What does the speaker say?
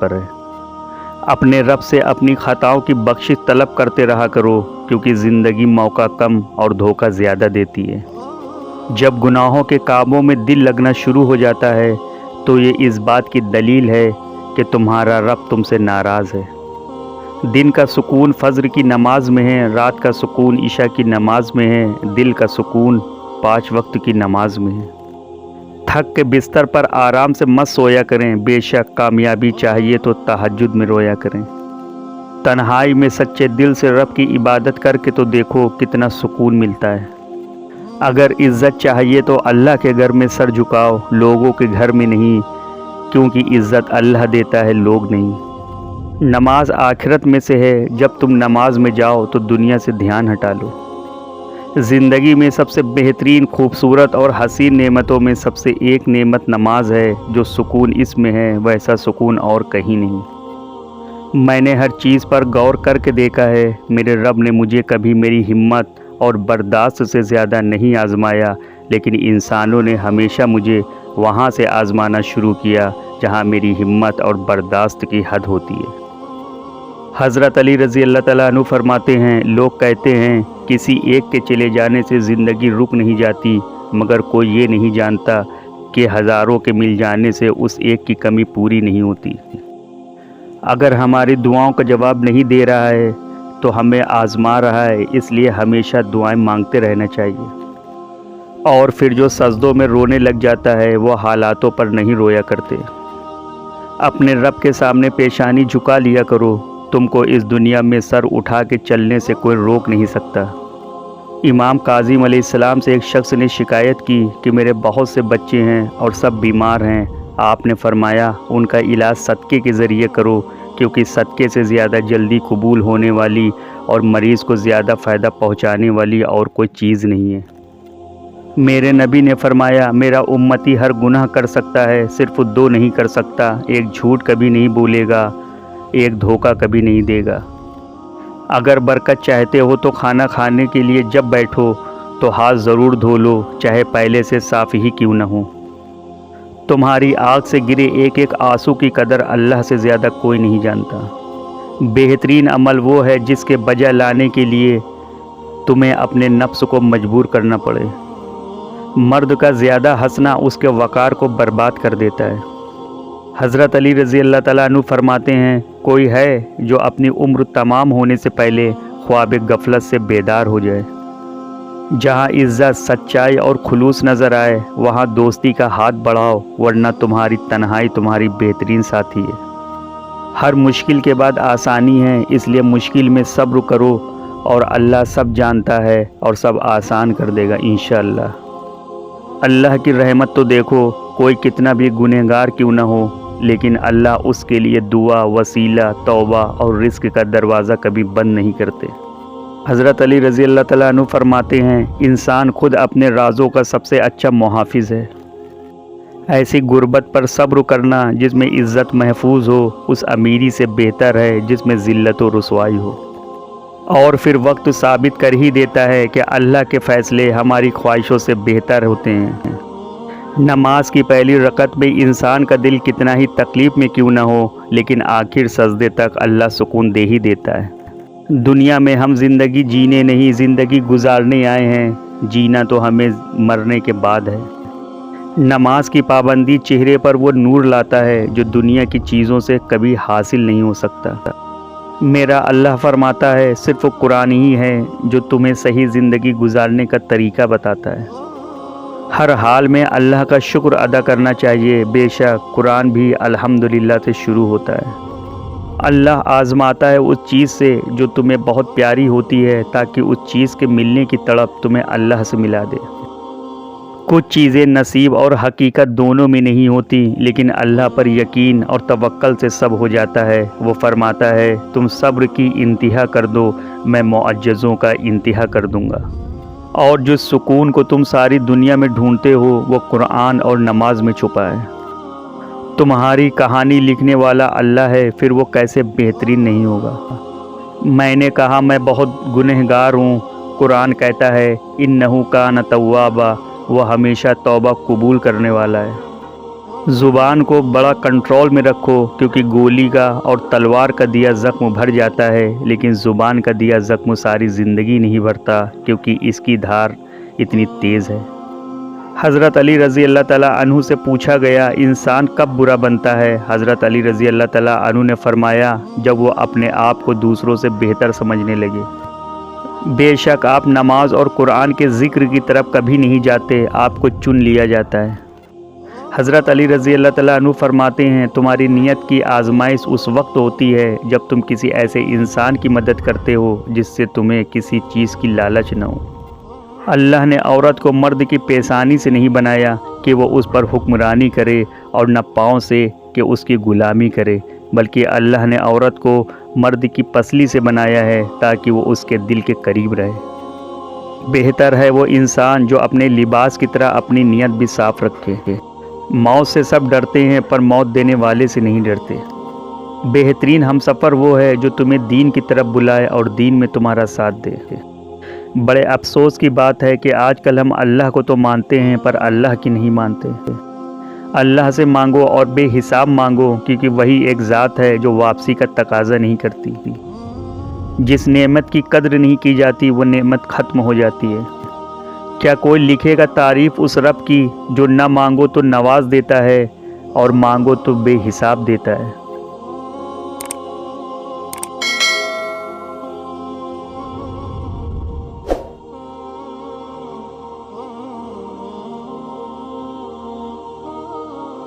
पर है। अपने रब से अपनी खताओं की बख्शिश तलब करते रहा करो, क्योंकि ज़िंदगी मौका कम और धोखा ज़्यादा देती है। जब गुनाहों के कामों में दिल लगना शुरू हो जाता है तो ये इस बात की दलील है कि तुम्हारा रब तुमसे नाराज़ है। दिन का सुकून फज्र की नमाज में है, रात का सुकून इशा की नमाज में है, दिल का सुकून 5 वक्त की नमाज में है। थक के बिस्तर पर आराम से मत सोया करें, बेशक कामयाबी चाहिए तो तहज्जुद में रोया करें। तन्हाई में सच्चे दिल से रब की इबादत करके तो देखो कितना सुकून मिलता है। अगर इज़्ज़त चाहिए तो अल्लाह के घर में सर झुकाओ, लोगों के घर में नहीं, क्योंकि इज़्ज़त अल्लाह देता है, लोग नहीं। नमाज आखिरत में से है, जब तुम नमाज में जाओ तो दुनिया से ध्यान हटा लो। ज़िंदगी में सबसे बेहतरीन, खूबसूरत और हसीन नेमतों में सबसे एक नेमत नमाज है। जो सुकून इसमें है वैसा सुकून और कहीं नहीं। मैंने हर चीज़ पर गौर करके देखा है, मेरे रब ने मुझे कभी मेरी हिम्मत और बर्दाश्त से ज़्यादा नहीं आजमाया, लेकिन इंसानों ने हमेशा मुझे वहाँ से आजमाना शुरू किया जहाँ मेरी हिम्मत और बर्दाश्त की हद होती है। हज़रत अली रज़ी अल्लाह तआला अन्हु फरमाते हैं, लोग कहते हैं किसी एक के चले जाने से ज़िंदगी रुक नहीं जाती, मगर कोई ये नहीं जानता कि हज़ारों के मिल जाने से उस एक की कमी पूरी नहीं होती। अगर हमारी दुआओं का जवाब नहीं दे रहा है तो हमें आज़मा रहा है, इसलिए हमेशा दुआएं मांगते रहना चाहिए। और फिर जो सजदों में रोने लग जाता है वो हालातों पर नहीं रोया करते। अपने रब के सामने पेशानी झुका लिया करो, तुमको इस दुनिया में सर उठा के चलने से कोई रोक नहीं सकता। इमाम काज़िम अलैहिस्सलाम से एक शख्स ने शिकायत की कि मेरे बहुत से बच्चे हैं और सब बीमार हैं। आपने फरमाया, उनका इलाज सदक़े के ज़रिए करो, क्योंकि सदक़े से ज़्यादा जल्दी कबूल होने वाली और मरीज़ को ज़्यादा फ़ायदा पहुँचाने वाली और कोई चीज़ नहीं है। मेरे नबी ने फरमाया, मेरा उम्मती हर गुनाह कर सकता है, सिर्फ 2 नहीं कर सकता, एक झूठ कभी नहीं बोलेगा, एक धोखा कभी नहीं देगा। अगर बरकत चाहते हो तो खाना खाने के लिए जब बैठो तो हाथ ज़रूर धो लो, चाहे पहले से साफ़ ही क्यों न हो। तुम्हारी आँख से गिरे एक एक आंसू की कदर अल्लाह से ज़्यादा कोई नहीं जानता। बेहतरीन अमल वो है जिसके बजा लाने के लिए तुम्हें अपने नफ्स को मजबूर करना पड़े। मर्द का ज़्यादा हंसना उसके वक़ार को बर्बाद कर देता है। हज़रत अली रज़ी अल्लाह तआला अन्हु फरमाते हैं, कोई है जो अपनी उम्र तमाम होने से पहले ख्वाब गफलत से बेदार हो जाए। जहाँ इज़्ज़त, सच्चाई और खुलूस नज़र आए वहाँ दोस्ती का हाथ बढ़ाओ, वरना तुम्हारी तन्हाई तुम्हारी बेहतरीन साथी है। हर मुश्किल के बाद आसानी है, इसलिए मुश्किल में सब्र करो और अल्लाह सब जानता है और सब आसान कर देगा इंशाअल्लाह। अल्लाह की रहमत तो देखो, कोई कितना भी गुनहगार क्यों न हो, लेकिन अल्लाह उसके लिए दुआ, वसीला, तौबा और रिज़्क़ का दरवाज़ा कभी बंद नहीं करते। हज़रत अली रज़ी अल्लाह तआला अन्हु फरमाते हैं, इंसान खुद अपने राज़ों का सबसे अच्छा मुहाफ़िज़ है। ऐसी गुर्बत पर सब्र करना जिसमें इज़्ज़त महफूज हो, उस अमीरी से बेहतर है जिसमें ज़िल्लत और रुसवाई हो। और फिर वक्त साबित कर ही देता है कि अल्लाह के फ़ैसले हमारी ख्वाहिशों से बेहतर होते हैं। नमाज की पहली रकत में इंसान का दिल कितना ही तकलीफ़ में क्यों ना हो, लेकिन आखिर सजदे तक अल्लाह सुकून दे ही देता है। दुनिया में हम ज़िंदगी जीने नहीं, ज़िंदगी गुजारने आए हैं। जीना तो हमें मरने के बाद है। नमाज की पाबंदी चेहरे पर वो नूर लाता है जो दुनिया की चीज़ों से कभी हासिल नहीं हो सकता। मेरा अल्लाह फरमाता है, सिर्फ़ कुरान ही है जो तुम्हें सही ज़िंदगी गुजारने का तरीका बताता है। हर हाल में अल्लाह का शुक्र अदा करना चाहिए। बेशक कुरान भी अल्हम्दुलिल्लाह से शुरू होता है। अल्लाह आज़माता है उस चीज़ से जो तुम्हें बहुत प्यारी होती है, ताकि उस चीज़ के मिलने की तड़प तुम्हें अल्लाह से मिला दे। कुछ चीज़ें नसीब और हकीकत दोनों में नहीं होती, लेकिन अल्लाह पर यकीन और तवक्कल से सब हो जाता है। वो फरमाता है, तुम सब्र की इंतहा कर दो, मैं मुअज्जज़ों का इंतहा कर दूँगा। और जो सुकून को तुम सारी दुनिया में ढूंढते हो वो कुरान और नमाज में छुपा है। तुम्हारी कहानी लिखने वाला अल्लाह है, फिर वो कैसे बेहतरीन नहीं होगा। मैंने कहा मैं बहुत गुनहगार हूँ, कुरान कहता है इन्नहु कान तव्वाबा, वह हमेशा तौबा कबूल करने वाला है। ज़ुबान को बड़ा कंट्रोल में रखो क्योंकि गोली का और तलवार का दिया ज़ख्म भर जाता है, लेकिन ज़ुबान का दिया ज़ख्म सारी ज़िंदगी नहीं भरता क्योंकि इसकी धार इतनी तेज़ है। हज़रत अली रज़ी अल्लाह ताला अन्हु से पूछा गया, इंसान कब बुरा बनता है? हज़रत अली रज़ी अल्लाह ताला अन्हु ने फरमाया, जब वो अपने आप को दूसरों से बेहतर समझने लगे। बेशक आप नमाज और कुरान के ज़िक्र की तरफ कभी नहीं जाते, आपको चुन लिया जाता है। हज़रत अली रज़ी अल्लाह ताला अन्हु फरमाते हैं, तुम्हारी नीयत की आजमाइश उस वक्त होती है जब तुम किसी ऐसे इंसान की मदद करते हो जिससे तुम्हें किसी चीज़ की लालच न हो। अल्लाह ने औरत को मर्द की पेशानी से नहीं बनाया कि वो उस पर हुक्मरानी करे और न पाँव से कि उसकी ग़ुलामी करे, बल्कि अल्लाह ने औरत को मर्द की पसली से बनाया है ताकि वो उसके दिल के करीब रहे। बेहतर है वो इंसान जो अपने लिबास की तरह अपनी नीयत भी साफ़ रखे। मौत से सब डरते हैं पर मौत देने वाले से नहीं डरते। बेहतरीन हमसफ़र वो है जो तुम्हें दीन की तरफ बुलाए और दीन में तुम्हारा साथ दे। बड़े अफसोस की बात है कि आजकल हम अल्लाह को तो मानते हैं पर अल्लाह की नहीं मानते। अल्लाह से मांगो और बेहिसाब मांगो क्योंकि वही एक ज़ात है जो वापसी का तकाज़ा नहीं करती। जिस नेमत की कद्र नहीं की जाती वो नेमत ख़त्म हो जाती है। क्या कोई लिखेगा तारीफ़ उस रब की जो न मांगो तो नवाज देता है और मांगो तो बेहिसाब देता है।